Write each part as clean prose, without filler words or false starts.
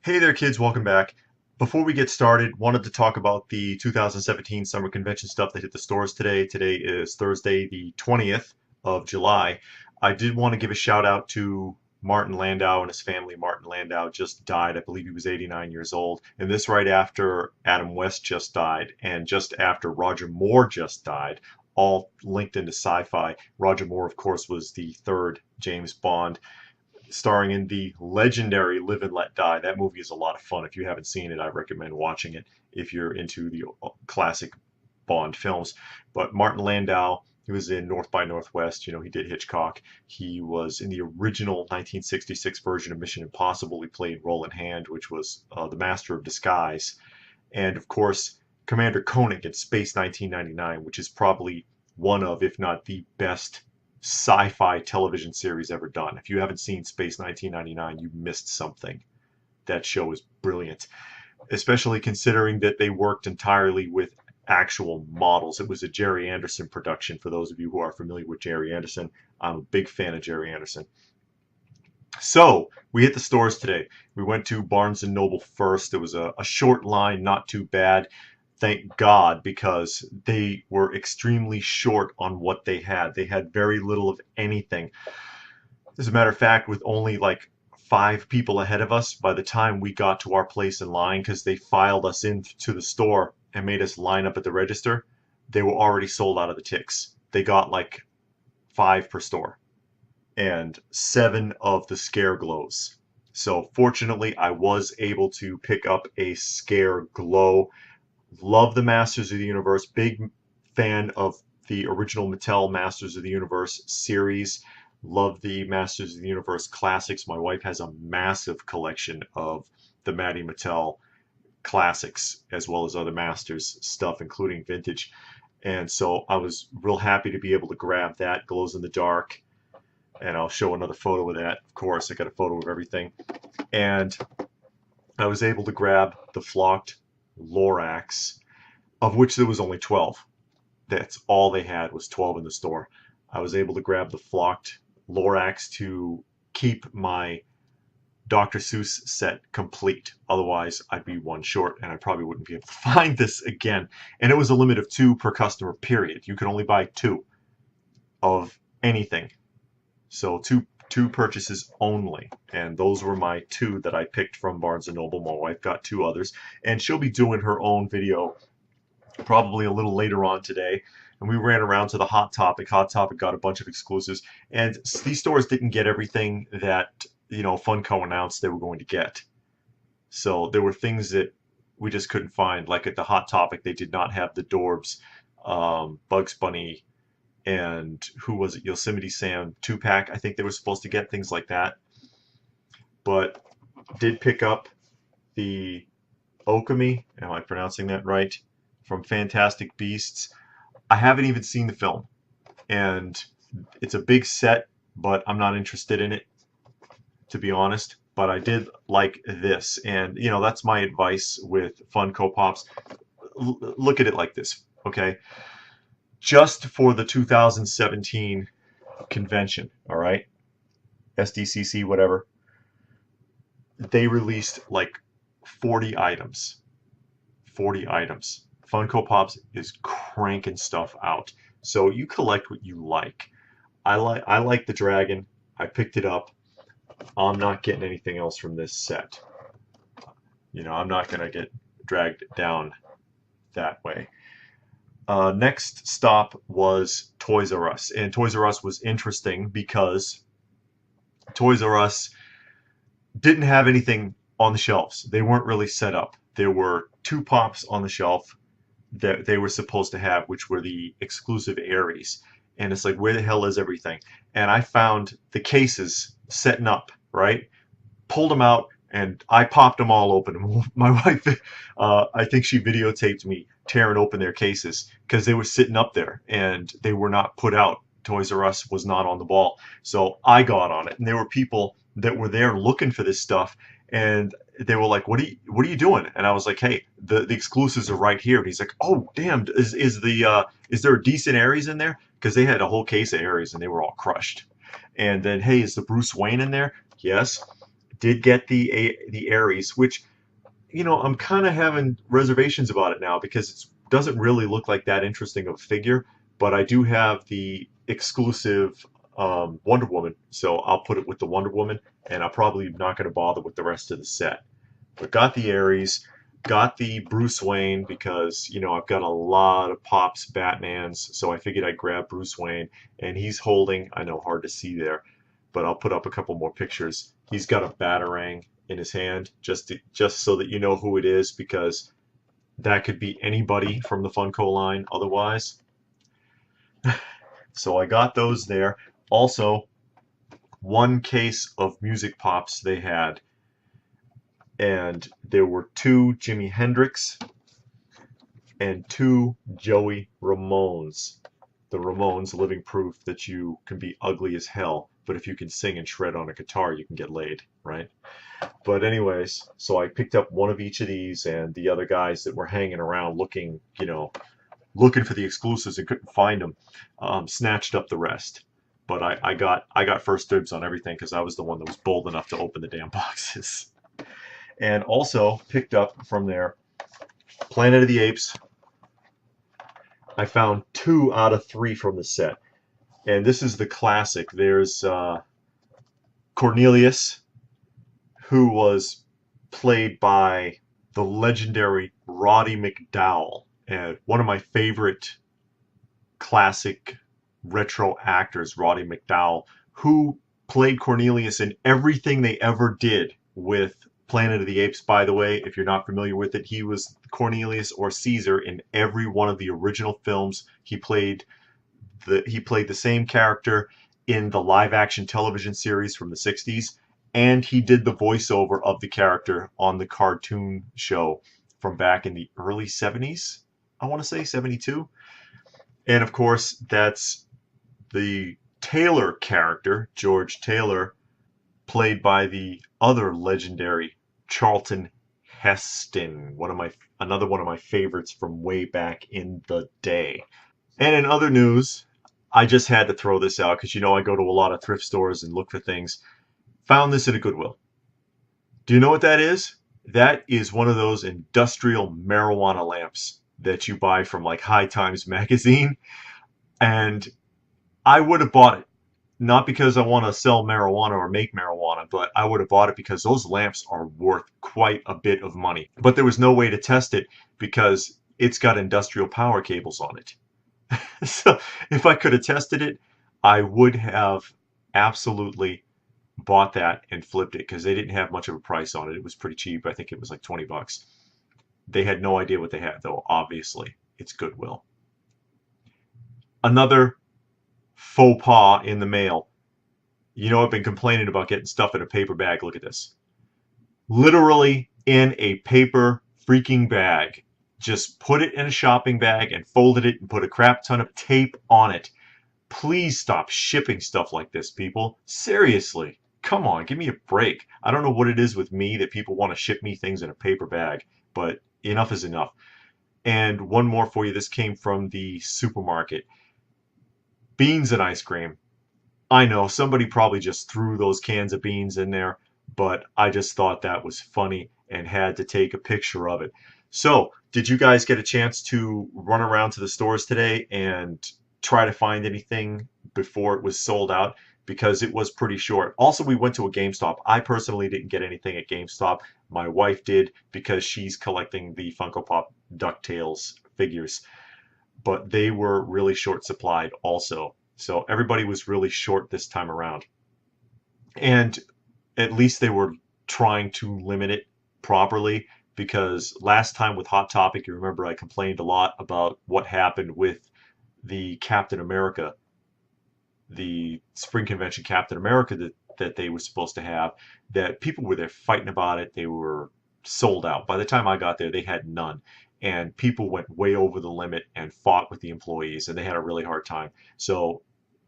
Hey there, kids, welcome back. Before we get started, wanted to talk about the 2017 Summer Convention stuff that hit the stores today. Today is Thursday, the 20th of July. I did want to give a shout out to Martin Landau and his family. Martin Landau just died. I believe he was 89 years old. And this right after Adam West just died and just after Roger Moore just died, all linked into sci-fi. Roger Moore, of course, was the third James Bond, starring in the legendary Live and Let Die. That movie is a lot of fun. If you haven't seen it, I recommend watching it if you're into the classic Bond films. But Martin Landau, he was in North by Northwest. You know, he did Hitchcock. He was in the original 1966 version of Mission Impossible. He played Roland Hand, which was the Master of Disguise. And of course, Commander Koenig in Space 1999, which is probably one of, if not the best sci-fi television series ever done. If you haven't seen Space 1999, you missed something. That show is brilliant, especially considering that they worked entirely with actual models. It was a Jerry Anderson production. For those of you who are familiar with Jerry Anderson, I'm a big fan of Jerry Anderson. So we hit the stores today. We went to Barnes & Noble first. It was a short line, not too bad. Thank God, because they were extremely short on what they had. They had very little of anything. As a matter of fact, with only like 5 people ahead of us, by the time we got to our place in line, because they filed us into the store and made us line up at the register, they were already sold out of the ticks. They got like 5 per store and 7 of the scare glows. So fortunately, I was able to pick up a scare glow. Love the Masters of the Universe. Big fan of the original Mattel Masters of the Universe series. Love the Masters of the Universe classics. My wife has a massive collection of the Matty Mattel classics as well as other Masters stuff, including vintage. And so I was real happy to be able to grab that. Glows in the dark. And I'll show another photo of that. Of course, I got a photo of everything. And I was able to grab the flocked Lorax, of which there was only 12. That's all they had, was 12 in the store. I was able to grab the flocked Lorax to keep my Dr. Seuss set complete. Otherwise, I'd be one short and I probably wouldn't be able to find this again. And it was a limit of 2 per customer, period. You could only buy 2 of anything. So two purchases only, and those were my 2 that I picked from Barnes & Noble. My wife got 2 others, and she'll be doing her own video probably a little later on today. And we ran around to the Hot Topic. Hot Topic got a bunch of exclusives, and these stores didn't get everything that, you know, Funko announced they were going to get. So there were things that we just couldn't find. Like at the Hot Topic, they did not have the Dorbz, Bugs Bunny, and who was it, Yosemite Sam 2-pack. I think they were supposed to get things like that, but did pick up the Okami, am I pronouncing that right, from Fantastic Beasts. I haven't even seen the film, and it's a big set, but I'm not interested in it, to be honest. But I did like this, and you know, that's my advice with Funko Pops. Look at it like this, okay? Just for the 2017 convention, all right, Sdcc, whatever, they released like 40 items. 40 items. Funko Pops is cranking stuff out. So you collect what you like. I like the dragon. I picked it up. I'm not getting anything else from this set. You know, I'm not gonna get dragged down that way. Next stop was Toys R Us, and Toys R Us was interesting because Toys R Us didn't have anything on the shelves. They weren't really set up. There were 2 pops on the shelf that they were supposed to have, which were the exclusive Aries. And it's like, where the hell is everything? And I found the cases setting up, right? Pulled them out, and I popped them all open. My wife, I think she videotaped me tearing open their cases because they were sitting up there and they were not put out. Toys R Us was not on the ball. So I got on it, and there were people that were there looking for this stuff, and they were like, what are you doing? And I was like, hey, the exclusives are right here. And he's like, oh damn, is there a decent Aries in there? Because they had a whole case of Aries and they were all crushed. And then, hey, is the Bruce Wayne in there? Yes. did get the Aries, which, you know, I'm kind of having reservations about it now because it doesn't really look like that interesting of a figure. But I do have the exclusive Wonder Woman, so I'll put it with the Wonder Woman, and I'm probably not going to bother with the rest of the set. But got the Aries, got the Bruce Wayne because, you know, I've got a lot of Pops Batmans, so I figured I'd grab Bruce Wayne, and he's holding, I know, hard to see there, but I'll put up a couple more pictures. He's got a Batarang in his hand, just so that you know who it is, because that could be anybody from the Funko line otherwise. So I got those there. Also, one case of Music Pops they had, and there were 2 Jimi Hendrix and 2 Joey Ramones. The Ramones, living proof that you can be ugly as hell, but if you can sing and shred on a guitar, you can get laid, right? But anyways, so I picked up one of each of these, and the other guys that were hanging around looking, you know, looking for the exclusives and couldn't find them, snatched up the rest. But I got first dibs on everything because I was the one that was bold enough to open the damn boxes. And also picked up from there Planet of the Apes. I found 2 out of 3 from the set. And this is the classic. There's Cornelius, who was played by the legendary Roddy McDowall, and one of my favorite classic retro actors, Roddy McDowall, who played Cornelius in everything they ever did with Planet of the Apes. By the way, if you're not familiar with it, he was Cornelius or Caesar in every one of the original films. He played the same character in the live-action television series from the 60s, and he did the voiceover of the character on the cartoon show from back in the early 70s. I want to say 72. And of course, that's the Taylor character, George Taylor, played by the other legendary Charlton Heston, another one of my favorites from way back in the day. And in other news, I just had to throw this out because, you know, I go to a lot of thrift stores and look for things. Found this at a Goodwill. Do you know what that is? That is one of those industrial marijuana lamps that you buy from like High Times magazine. And I would have bought it. Not because I want to sell marijuana or make marijuana, but I would have bought it because those lamps are worth quite a bit of money. But there was no way to test it because it's got industrial power cables on it. So if I could have tested it, I would have absolutely bought that and flipped it because they didn't have much of a price on it. It was pretty cheap. I think it was like 20 bucks. They had no idea what they had, though, obviously. It's Goodwill. Another faux pas in the mail. You know, I've been complaining about getting stuff in a paper bag. Look at this. Literally in a paper freaking bag. Just put it in a shopping bag and folded it and put a crap ton of tape on it. Please stop shipping stuff like this, people. Seriously. Come on, give me a break. I don't know what it is with me that people want to ship me things in a paper bag, but enough is enough. And one more for you. This came from the supermarket. Beans and ice cream. I know somebody probably just threw those cans of beans in there, but I just thought that was funny and had to take a picture of it. So, did you guys get a chance to run around to the stores today and try to find anything before it was sold out? Because it was pretty short. Also, we went to a GameStop. I personally didn't get anything at GameStop. My wife did because she's collecting the Funko Pop DuckTales figures. But they were really short supplied also. So everybody was really short this time around. And at least they were trying to limit it properly, because last time with Hot Topic, you remember I complained a lot about what happened with the Captain America, the Spring Convention Captain America that they were supposed to have, that people were there fighting about it. They were sold out. By the time I got there, they had none. And people went way over the limit and fought with the employees, and they had a really hard time. So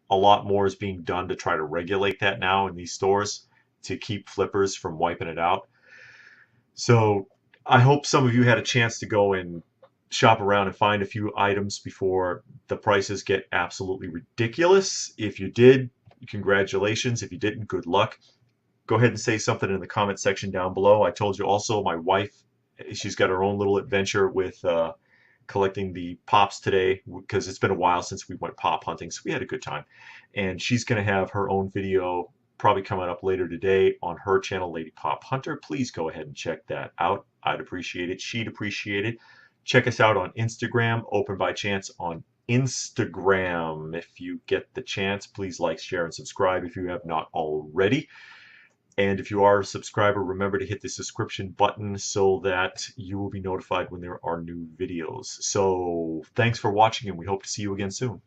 a lot more is being done to try to regulate that now in these stores to keep flippers from wiping it out. So I hope some of you had a chance to go and shop around and find a few items before the prices get absolutely ridiculous. If you did, congratulations. If you didn't, good luck. go ahead and say something in the comment section down below. I told you also my wife, she's got her own little adventure with collecting the pops today because it's been a while since we went pop hunting, so we had a good time. And she's going to have her own video probably coming up later today on her channel, Lady Pop Hunter. Please go ahead and check that out. I'd appreciate it. She'd appreciate it. Check us out on Instagram, Open by Chance on Instagram. If you get the chance, please like, share, and subscribe if you have not already. And if you are a subscriber, remember to hit the subscription button so that you will be notified when there are new videos. So thanks for watching, and we hope to see you again soon.